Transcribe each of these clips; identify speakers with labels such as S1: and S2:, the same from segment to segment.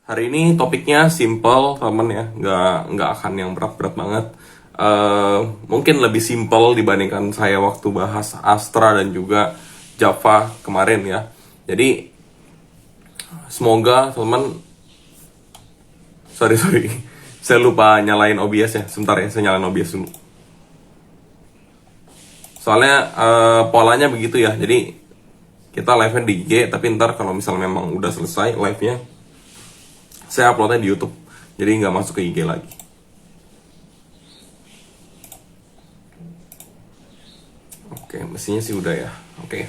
S1: Hari ini topiknya simple, temen ya, nggak akan yang berat-berat banget. Mungkin lebih simple dibandingkan saya waktu bahas Astra dan juga Java kemarin ya. Jadi semoga teman, sorry, saya lupa nyalain OBS ya. Sebentar ya, saya nyalain OBS dulu. Soalnya polanya begitu ya. Jadi kita live-nya di IG, tapi ntar kalau misalnya memang udah selesai live-nya, saya uploadnya di YouTube, jadi nggak masuk ke IG lagi. Oke, mestinya sih udah ya. Oke,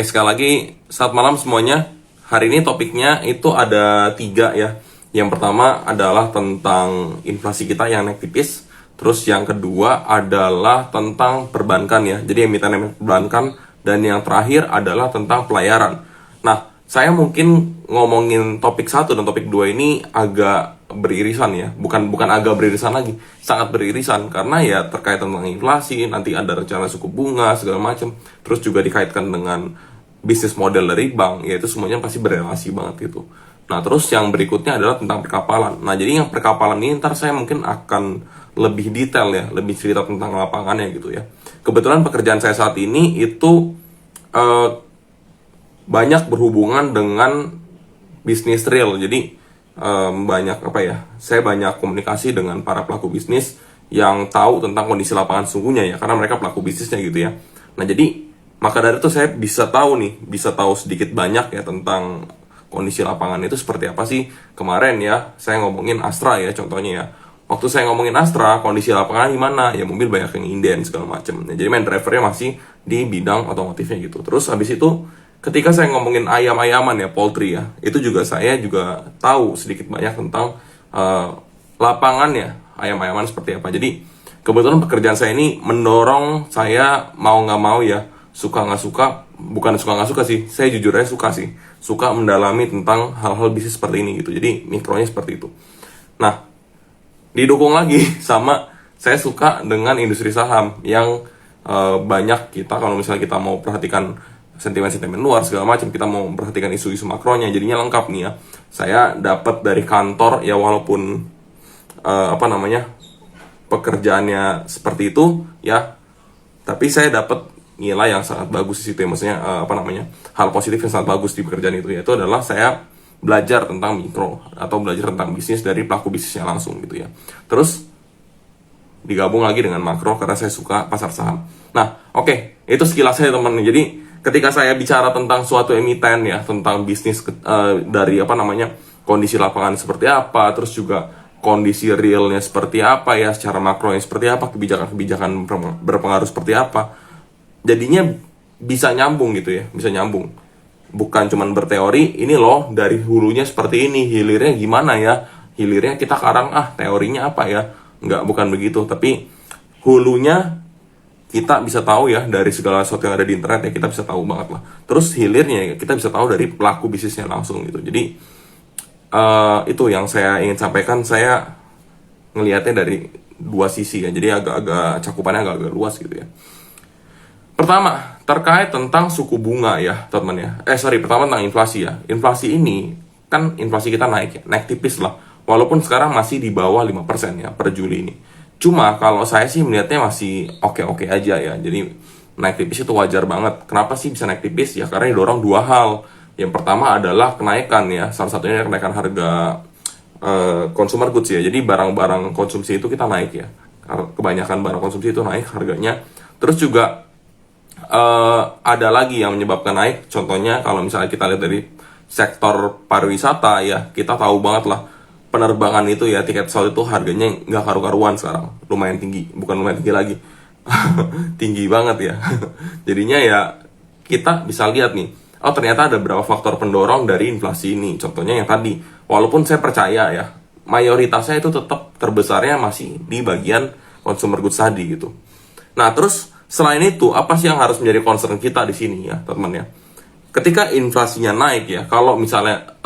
S1: sekali lagi selamat malam semuanya. Hari ini topiknya itu ada 3 ya. Yang pertama adalah tentang inflasi kita yang naik tipis. Terus yang kedua adalah tentang perbankan ya. Jadi emiten perbankan, dan yang terakhir adalah tentang pelayaran. Nah, saya mungkin ngomongin topik 1 dan topik 2 ini agak beririsan ya. Bukan agak beririsan lagi, sangat beririsan. Karena ya terkait tentang inflasi, nanti ada rencana suku bunga, segala macam. Terus juga dikaitkan dengan bisnis model dari bank, ya itu semuanya pasti berrelasi banget gitu. Nah, terus yang berikutnya adalah tentang perkapalan. Nah, jadi yang perkapalan ini ntar saya mungkin akan lebih detail ya, lebih cerita tentang lapangannya gitu ya. Kebetulan pekerjaan saya saat ini itu banyak berhubungan dengan bisnis real. Jadi banyak saya banyak komunikasi dengan para pelaku bisnis yang tahu tentang kondisi lapangan sungguhnya ya, karena mereka pelaku bisnisnya gitu ya. Nah, jadi maka dari itu saya bisa tahu sedikit banyak ya tentang kondisi lapangan itu seperti apa sih. Kemarin ya saya ngomongin Astra ya, contohnya ya. Waktu saya ngomongin Astra, kondisi lapangan gimana? Ya mobil banyak yang inden segala macam. Nah, jadi main drivernya masih di bidang otomotifnya gitu. Terus habis itu ketika saya ngomongin ayam-ayaman ya, poultry ya, itu juga saya juga tahu sedikit banyak tentang lapangannya ayam-ayaman seperti apa. Jadi kebetulan pekerjaan saya ini mendorong saya mau nggak mau ya, suka nggak suka, bukan suka nggak suka sih, saya jujur aja suka mendalami tentang hal-hal bisnis seperti ini gitu. Jadi mikronya seperti itu. Nah, didukung lagi sama saya suka dengan industri saham yang banyak kita kalau misalnya kita mau perhatikan sentimen-sentimen luar segala macam, kita mau memperhatikan isu-isu makronya, jadinya lengkap nih ya. Saya dapat dari kantor ya, walaupun pekerjaannya seperti itu ya, tapi saya dapat nilai yang sangat bagus di situ ya. Maksudnya hal positif yang sangat bagus di pekerjaan itu, yaitu adalah saya belajar tentang mikro atau belajar tentang bisnis dari pelaku bisnisnya langsung gitu ya. Terus digabung lagi dengan makro karena saya suka pasar saham. Nah, itu sekilas saya teman. Jadi ketika saya bicara tentang suatu emiten ya, tentang bisnis dari kondisi lapangan seperti apa, terus juga kondisi realnya seperti apa ya, secara makronya seperti apa, kebijakan berpengaruh seperti apa, jadinya bisa nyambung gitu ya, bisa nyambung. Bukan cuman berteori, ini loh dari hulunya seperti ini, hilirnya gimana ya, hilirnya kita karang teorinya apa ya, bukan begitu. Tapi hulunya kita bisa tahu ya dari segala sesuatu yang ada di internet ya, kita bisa tahu banget lah. Terus hilirnya kita bisa tahu dari pelaku bisnisnya langsung gitu. Jadi itu yang saya ingin sampaikan. Saya ngelihatnya dari 2 sisi ya, jadi agak cakupannya agak luas gitu ya. Pertama, terkait tentang suku bunga ya, teman ya. Pertama tentang inflasi ya. Inflasi ini, kan inflasi kita naik tipis lah. Walaupun sekarang masih di bawah 5% ya per Juli ini. Cuma kalau saya sih melihatnya masih oke-oke aja ya. Jadi naik tipis itu wajar banget. Kenapa sih bisa naik tipis? Ya karena didorong 2 hal. Yang pertama adalah kenaikan ya. Salah satunya kenaikan harga consumer goods ya. Jadi barang-barang konsumsi itu kita naik ya. Kebanyakan barang konsumsi itu naik harganya. Terus juga ada lagi yang menyebabkan naik. Contohnya kalau misalnya kita lihat dari sektor pariwisata ya, kita tahu banget lah penerbangan itu ya, tiket pesawat itu harganya nggak karu-karuan sekarang, lumayan tinggi, bukan lumayan tinggi lagi, tinggi banget ya. Jadinya ya kita bisa lihat nih, ternyata ada beberapa faktor pendorong dari inflasi ini. Contohnya yang tadi, walaupun saya percaya ya mayoritasnya itu tetap terbesarnya masih di bagian consumer goods tadi gitu. Nah, terus selain itu, apa sih yang harus menjadi concern kita di sini ya, teman ya? Ketika inflasinya naik ya, kalau misalnya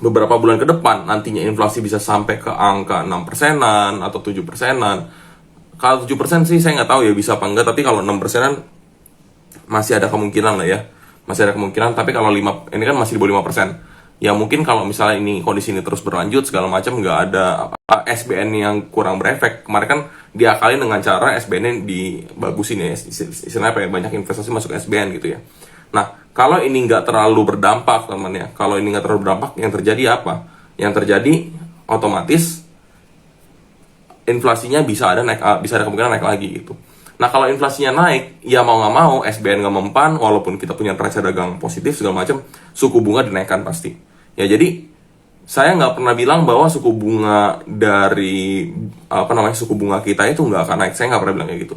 S1: beberapa bulan ke depan nantinya inflasi bisa sampai ke angka 6%-an atau 7%-an. Kalau 7% sih saya nggak tahu ya bisa apa enggak, tapi kalau 6%-an masih ada kemungkinan lah ya. Masih ada kemungkinan, tapi kalau 5, ini kan masih di bawah 5%. Ya mungkin kalau misalnya ini kondisi ini terus berlanjut segala macam, nggak ada SBN yang kurang berefek. Kemarin kan diakalin dengan cara SBN dibagusin ya, istilahnya apa ya, banyak investasi masuk SBN gitu ya. Nah, kalau ini nggak terlalu berdampak teman ya, kalau ini nggak terlalu berdampak, yang terjadi apa? Yang terjadi otomatis inflasinya bisa ada naik, bisa ada kemungkinan naik lagi gitu. Nah, kalau inflasinya naik, ya mau nggak mau SBN nggak mempan, walaupun kita punya neraca dagang positif segala macam, suku bunga dinaikkan pasti. Ya jadi saya nggak pernah bilang bahwa suku bunga dari suku bunga kita itu nggak akan naik. Saya nggak pernah bilang kayak gitu.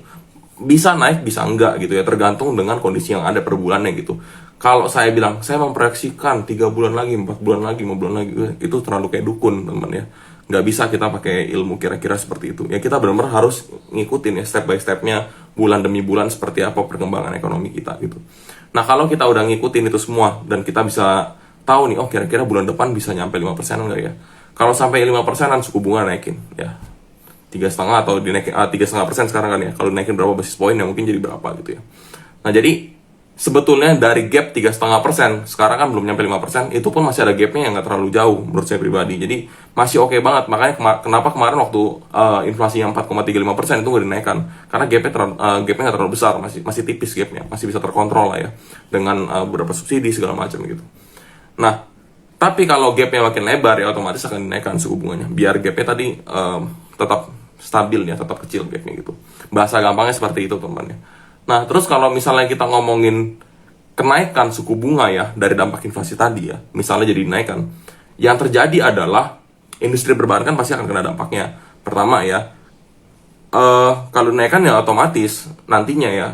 S1: Bisa naik, bisa enggak gitu ya, tergantung dengan kondisi yang ada per bulannya gitu. Kalau saya bilang saya memproyeksikan 3 bulan lagi, 4 bulan lagi, 5 bulan lagi, itu terlalu kayak dukun teman ya. Nggak bisa kita pakai ilmu kira-kira seperti itu. Ya kita benar-benar harus ngikutin ya step by stepnya, bulan demi bulan seperti apa perkembangan ekonomi kita gitu. Nah, kalau kita udah ngikutin itu semua dan kita bisa tahu nih, oh kira-kira bulan depan bisa nyampe 5% enggak ya? Kalau sampai 5%-an suku bunga naikin ya 3,5 atau dinaikin 3,5% sekarang kan ya. Kalau naikin berapa basis poin ya mungkin jadi berapa gitu ya. Nah, jadi sebetulnya dari gap 3,5% sekarang kan belum nyampe 5%, itu pun masih ada gapnya yang nggak terlalu jauh menurut saya pribadi. Jadi masih oke banget. Makanya kenapa kemarin waktu inflasi yang 4,35% itu nggak dinaikkan, karena gapnya nggak terlalu besar, masih tipis gapnya, masih bisa terkontrol lah ya dengan beberapa subsidi segala macam gitu. Nah, tapi kalau gapnya makin lebar ya otomatis akan dinaikkan suku bunganya biar gapnya tadi tetap stabil ya, tetap kecil gapnya gitu. Bahasa gampangnya seperti itu teman-teman. Nah, terus kalau misalnya kita ngomongin kenaikan suku bunga ya dari dampak inflasi tadi ya, misalnya jadi dinaikkan, yang terjadi adalah industri perbankan pasti akan kena dampaknya. Pertama ya, kalau dinaikkan ya otomatis nantinya ya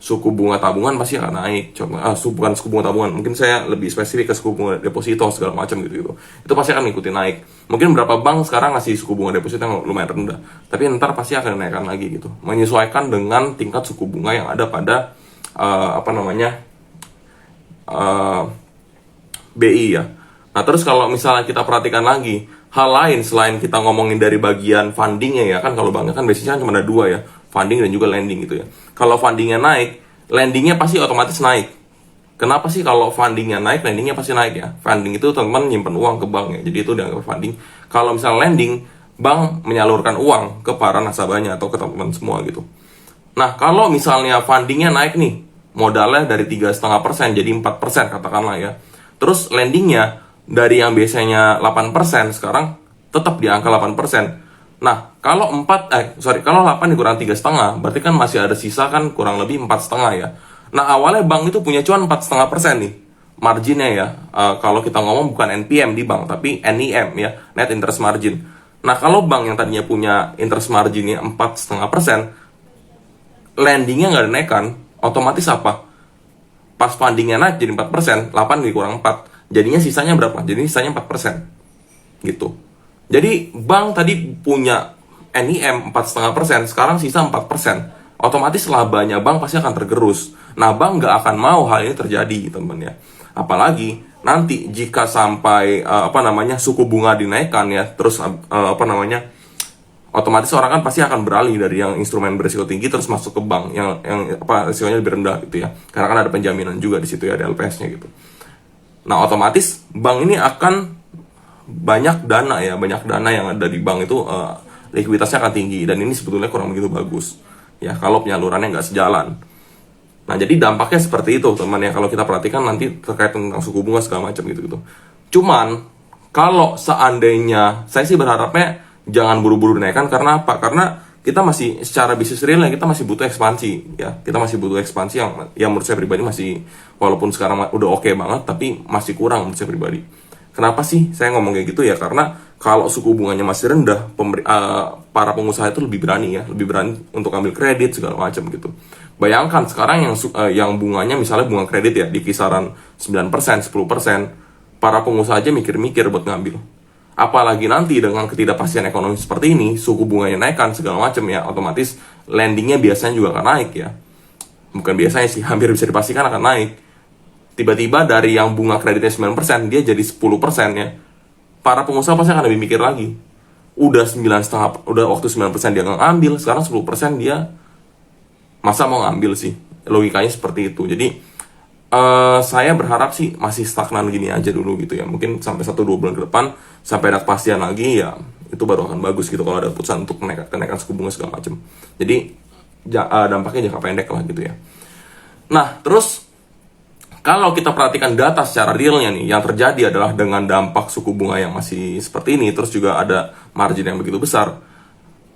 S1: suku bunga tabungan pasti akan naik. Bukan suku bunga tabungan, mungkin saya lebih spesifik ke suku bunga deposito segala macam gitu. Itu pasti akan ngikutin naik. Mungkin beberapa bank sekarang ngasih suku bunga deposito yang lumayan rendah, tapi ntar pasti akan naikkan lagi gitu. Menyesuaikan dengan tingkat suku bunga yang ada pada BI ya. Nah, terus kalau misalnya kita perhatikan lagi hal lain selain kita ngomongin dari bagian fundingnya ya, kan kalau banknya kan biasanya cuma ada dua ya, funding dan juga lending gitu ya. Kalau fundingnya naik, lendingnya pasti otomatis naik. Kenapa sih kalau fundingnya naik, lendingnya pasti naik ya? Funding itu teman-teman nyimpen uang ke bank ya, jadi itu dianggap funding. Kalau misalnya lending, bank menyalurkan uang ke para nasabahnya atau ke teman-teman semua gitu. Nah, kalau misalnya fundingnya naik nih, modalnya dari 3,5% jadi 4% katakanlah ya. Terus lendingnya dari yang biasanya 8% sekarang tetap di angka 8%. Nah, kalau 8 dikurang 3,5, berarti kan masih ada sisa kan kurang lebih 4,5 ya. Nah, awalnya bank itu punya cuan 4,5% nih marginnya ya. Kalau kita ngomong bukan NPM di bank, tapi NIM ya, net interest margin. Nah, kalau bank yang tadinya punya interest marginnya 4,5%, lendingnya nggak dinaikkan, otomatis apa? Pas fundingnya naik jadi 4%, 8 dikurang 4, jadinya sisanya berapa? Jadi sisanya 4%. Gitu. Jadi bank tadi punya NIM 4,5%, sekarang sisa 4%. Otomatis labanya bank pasti akan tergerus. Nah, bank nggak akan mau hal ini terjadi, teman ya. Apalagi nanti jika sampai suku bunga dinaikkan ya, terus otomatis orang kan pasti akan beralih dari yang instrumen berisiko tinggi terus masuk ke bank yang risikonya lebih rendah gitu ya. Karena kan ada penjaminan juga di situ ya, ada LPS-nya gitu. Nah, otomatis bank ini akan banyak dana yang ada di bank itu likuiditasnya akan tinggi, dan ini sebetulnya kurang begitu bagus ya kalau penyalurannya nggak sejalan. Nah, jadi dampaknya seperti itu teman ya, kalau kita perhatikan nanti terkait tentang suku bunga segala macam gitu. Cuman kalau seandainya, saya sih berharapnya jangan buru-buru dinaikkan. Karena apa? Karena kita masih secara bisnis realnya kita masih butuh ekspansi ya. Kita masih butuh ekspansi yang menurut saya pribadi masih, walaupun sekarang udah oke banget, tapi masih kurang menurut saya pribadi. Kenapa sih saya ngomong kayak gitu ya? Karena kalau suku bunganya masih rendah, para pengusaha itu lebih berani untuk ambil kredit segala macam gitu. Bayangkan sekarang yang bunganya misalnya bunga kredit ya di kisaran 9%, 10%, para pengusaha aja mikir-mikir buat ngambil. Apalagi nanti dengan ketidakpastian ekonomi seperti ini, suku bunganya naikkan segala macam ya, otomatis lendingnya biasanya juga akan naik ya. Bukan biasanya sih, hampir bisa dipastikan akan naik. Tiba-tiba dari yang bunga kreditnya 9%, dia jadi 10% ya. Para pengusaha pasti akan lebih mikir lagi. Udah waktu 9% dia nggak ngambil, sekarang 10% dia masa mau ngambil sih? Logikanya seperti itu. Jadi Saya berharap sih masih stagnan gini aja dulu gitu ya. Mungkin sampai 1-2 bulan ke depan sampai ada kepastian lagi ya, itu baru akan bagus gitu kalau ada keputusan untuk kenaikan suku bunga segala macam. Jadi dampaknya jangka pendek lah gitu ya. Nah, terus kalau kita perhatikan data secara realnya nih, yang terjadi adalah dengan dampak suku bunga yang masih seperti ini, terus juga ada margin yang begitu besar.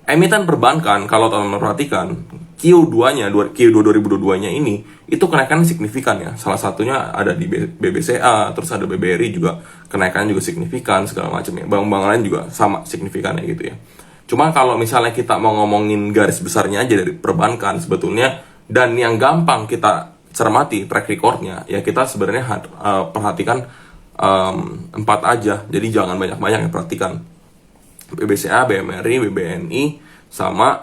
S1: Emiten perbankan, kalau teman-teman perhatikan, Q2-nya, Q2 2022-nya ini, itu kenaikannya signifikan ya. Salah satunya ada di BBCA, terus ada BBRI juga, kenaikannya juga signifikan, segala macam ya. Bank-bank lain juga sama signifikannya gitu ya. Cuma kalau misalnya kita mau ngomongin garis besarnya aja dari perbankan sebetulnya, dan yang gampang kita cermati track record-nya, ya kita sebenarnya perhatikan 4 aja. Jadi jangan banyak-banyak yang perhatikan. BBCA, BMRI, BBNI, sama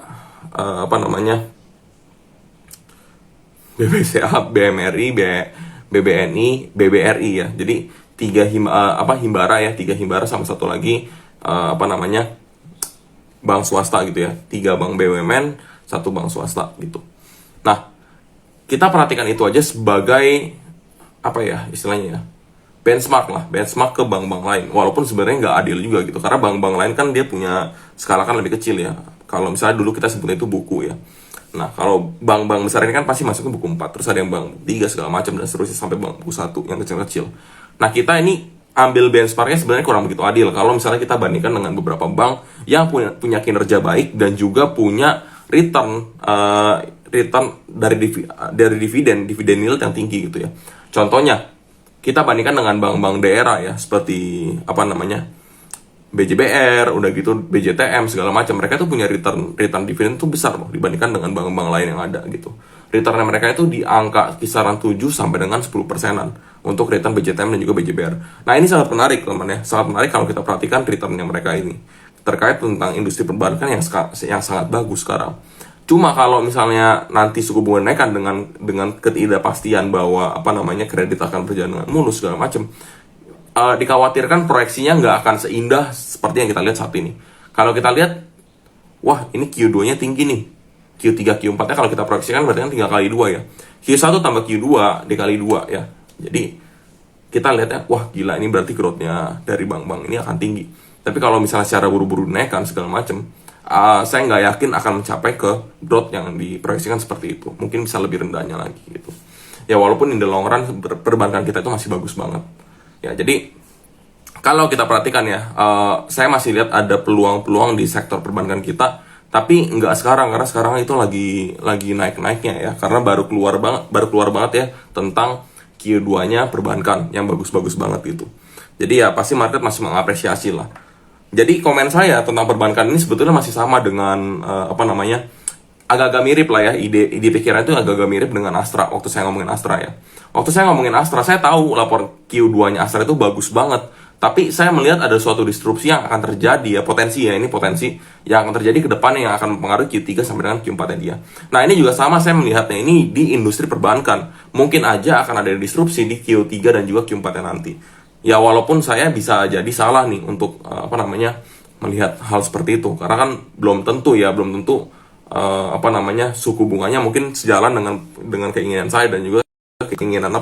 S1: BBCA, BMRI, BBNI, BBRI ya. Jadi himbara ya, 3 himbara sama satu lagi bank swasta gitu ya. 3 bank BUMN, 1 bank swasta gitu. Nah, kita perhatikan itu aja sebagai istilahnya ya, benchmark ke bank-bank lain. Walaupun sebenarnya nggak adil juga gitu, karena bank-bank lain kan dia punya skala kan lebih kecil ya. Kalau misalnya dulu kita sebutnya itu buku ya. Nah, kalau bank-bank besar ini kan pasti masuknya buku 4, terus ada yang bank 3 segala macam dan seterusnya sampai bank buku 1 yang kecil-kecil. Nah, kita ini ambil benchmarknya sebenarnya kurang begitu adil kalau misalnya kita bandingkan dengan beberapa bank yang punya kinerja baik dan juga punya return dari dividen yield yang tinggi gitu ya. Contohnya, kita bandingkan dengan bank-bank daerah ya, seperti BJBR, udah gitu BJTM segala macam. Mereka tuh punya return dividen tuh besar loh dibandingkan dengan bank-bank lain yang ada gitu. Returnnya mereka itu di angka kisaran 7 sampai dengan 10%-an untuk return BJTM dan juga BJBR. Nah, ini sangat menarik teman ya. Sangat menarik kalau kita perhatikan returnnya mereka ini terkait tentang industri perbankan yang sangat bagus sekarang. Cuma kalau misalnya nanti suku bunga naikkan dengan ketidakpastian bahwa kredit akan berjalan dengan mulus segala macam, dikhawatirkan proyeksinya nggak akan seindah seperti yang kita lihat saat ini. Kalau kita lihat, wah ini Q2-nya tinggi nih, Q3, Q4-nya kalau kita proyeksikan berarti kan 3 kali 2 ya. Q1 tambah Q2 dikali 2 ya. Jadi kita lihatnya, wah gila ini berarti growth-nya dari bank-bank ini akan tinggi. Tapi kalau misalnya secara buru-buru naikkan segala macam, saya nggak yakin akan mencapai ke growth yang diproyeksikan seperti itu. Mungkin bisa lebih rendahnya lagi gitu. Ya walaupun in the long run perbankan kita itu masih bagus banget. Ya jadi kalau kita perhatikan ya, saya masih lihat ada peluang-peluang di sektor perbankan kita. Tapi nggak sekarang, karena sekarang itu lagi naik-naiknya ya. Karena baru keluar banget ya tentang Q2-nya perbankan yang bagus-bagus banget gitu. Jadi ya pasti market masih mengapresiasi lah. Jadi komen saya tentang perbankan ini sebetulnya masih sama dengan agak-agak mirip lah ya, ide pikiran itu agak-agak mirip dengan Astra waktu saya ngomongin Astra ya. Waktu saya ngomongin Astra, saya tahu lapor Q2-nya Astra itu bagus banget. Tapi saya melihat ada suatu disrupsi yang akan terjadi ya, potensi yang akan terjadi ke depannya yang akan mempengaruhi Q3 sampai dengan Q4-nya dia. Nah, ini juga sama saya melihatnya ini di industri perbankan. Mungkin aja akan ada disrupsi di Q3 dan juga Q4-nya nanti. Ya walaupun saya bisa jadi salah nih untuk melihat hal seperti itu, karena kan belum tentu suku bunganya mungkin sejalan dengan keinginan saya dan juga keinginan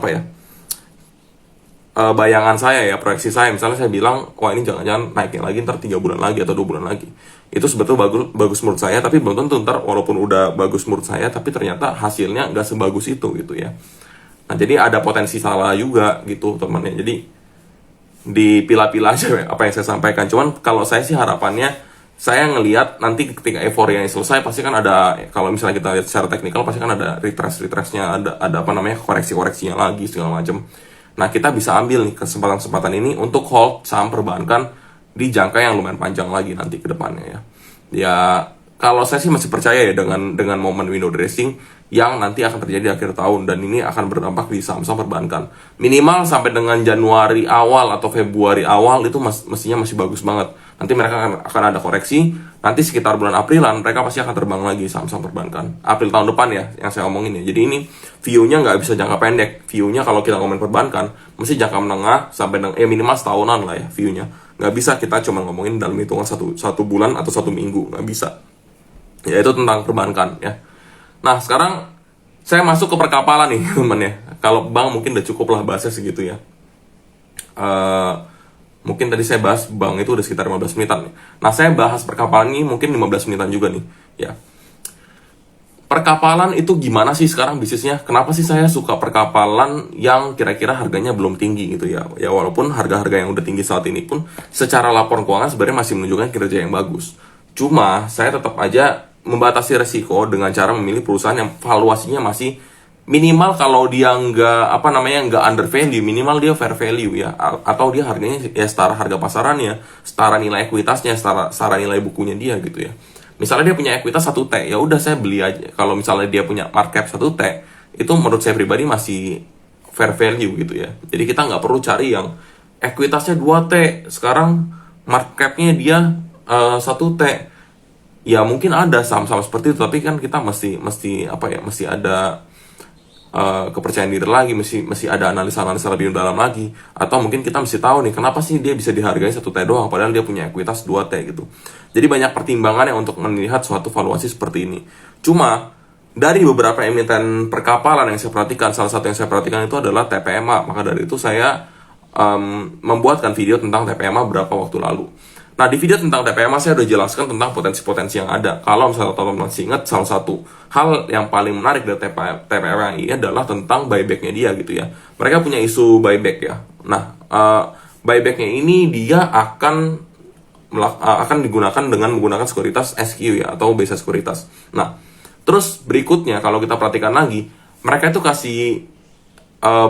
S1: bayangan saya ya, proyeksi saya. Misalnya saya bilang, wah ini jangan-jangan naiknya lagi ntar 3 bulan lagi atau 2 bulan lagi. Itu sebetulnya bagus menurut saya, tapi belum tentu ntar walaupun udah bagus menurut saya, tapi ternyata hasilnya nggak sebagus itu gitu ya. Nah jadi ada potensi salah juga gitu teman-teman. Jadi dipilah-pilah aja apa yang saya sampaikan. Cuman kalau saya sih harapannya, saya ngelihat nanti ketika euforia yang selesai pasti kan ada, kalau misalnya kita lihat secara teknikal pasti kan ada retrace-nya, ada koreksi-koreksinya lagi segala macam. Nah kita bisa ambil nih kesempatan ini untuk hold saham perbankan di jangka yang lumayan panjang lagi nanti ke depannya ya. Ya kalau saya sih masih percaya ya dengan momen window dressing yang nanti akan terjadi di akhir tahun, dan ini akan berdampak di saham-saham perbankan. Minimal sampai dengan Januari awal atau Februari awal itu mestinya masih bagus banget. Nanti mereka akan ada koreksi, nanti sekitar bulan Aprilan mereka pasti akan terbang lagi saham-saham perbankan. April tahun depan ya yang saya omongin ya. Jadi ini view-nya nggak bisa jangka pendek. View-nya kalau kita ngomongin perbankan mesti jangka menengah sampai minimal setahunan lah ya view-nya. Nggak bisa kita cuma ngomongin dalam hitungan satu bulan atau 1 minggu, nggak bisa. Ya itu tentang perbankan ya. Nah sekarang saya masuk ke perkapalan nih teman ya. Kalau bank mungkin udah cukup lah bahasnya segitu ya. Eh, Mungkin tadi saya bahas bank itu udah sekitar 15 menitan. Nah, saya bahas perkapalan ini mungkin 15 menitan juga nih. Ya, perkapalan itu gimana sih sekarang bisnisnya? Kenapa sih saya suka perkapalan yang kira-kira harganya belum tinggi gitu ya? Ya walaupun harga-harga yang udah tinggi saat ini pun secara laporan keuangan sebenarnya masih menunjukkan kinerja yang bagus. Cuma saya tetap aja membatasi resiko dengan cara memilih perusahaan yang valuasinya masih minimal, kalau dia nggak under value, minimal dia fair value ya, atau dia harganya ya setara harga pasarannya, setara nilai ekuitasnya, setara nilai bukunya dia gitu ya. Misalnya dia punya ekuitas 1T, ya udah saya beli aja. Kalau misalnya dia punya market cap 1T, itu menurut saya pribadi masih fair value gitu ya. Jadi kita nggak perlu cari yang ekuitasnya 2T, sekarang market cap-nya dia 1T. Ya mungkin ada saham-saham seperti itu, tapi kan kita mesti ada kepercayaan diri lagi, mesti ada analisa-analisa lebih dalam lagi, atau mungkin kita mesti tahu nih kenapa sih dia bisa dihargai 1T doang padahal dia punya ekuitas 2T gitu. Jadi banyak pertimbangan yang untuk melihat suatu valuasi seperti ini. Cuma dari beberapa emiten perkapalan yang saya perhatikan, salah satu yang saya perhatikan itu adalah TPMA. Maka dari itu saya membuatkan video tentang TPMA beberapa waktu lalu. Nah, di video tentang TPMA saya udah jelaskan tentang potensi-potensi yang ada. Kalau misalnya teman-teman masih ingat, salah satu hal yang paling menarik dari TPMA ini adalah tentang buyback-nya dia gitu ya. Mereka punya isu buyback ya. Nah, buyback-nya ini dia akan digunakan dengan menggunakan sekuritas SQ ya, atau base sekuritas. Nah, terus berikutnya kalau kita perhatikan lagi, mereka itu kasih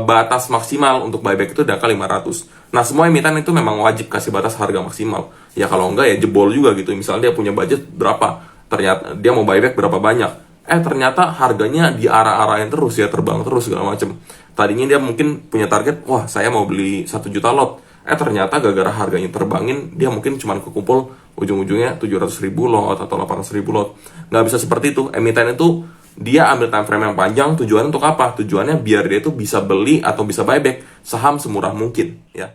S1: batas maksimal untuk buyback itu angka 500. Nah, semua emiten itu memang wajib kasih batas harga maksimal. Ya kalau enggak ya jebol juga gitu. Misalnya dia punya budget berapa, ternyata dia mau buyback berapa banyak. Ternyata harganya di arah-arahin terus ya, terbang terus segala macem. Tadinya dia mungkin punya target, wah saya mau beli 1 juta lot. Ternyata gara-gara harganya terbangin, dia mungkin cuma kekumpul ujung-ujungnya 700.000 lot atau 800.000 lot. Nggak bisa seperti itu. Emiten itu dia ambil time frame yang panjang, tujuannya untuk apa? Tujuannya biar dia itu bisa beli atau bisa buyback saham semurah mungkin ya.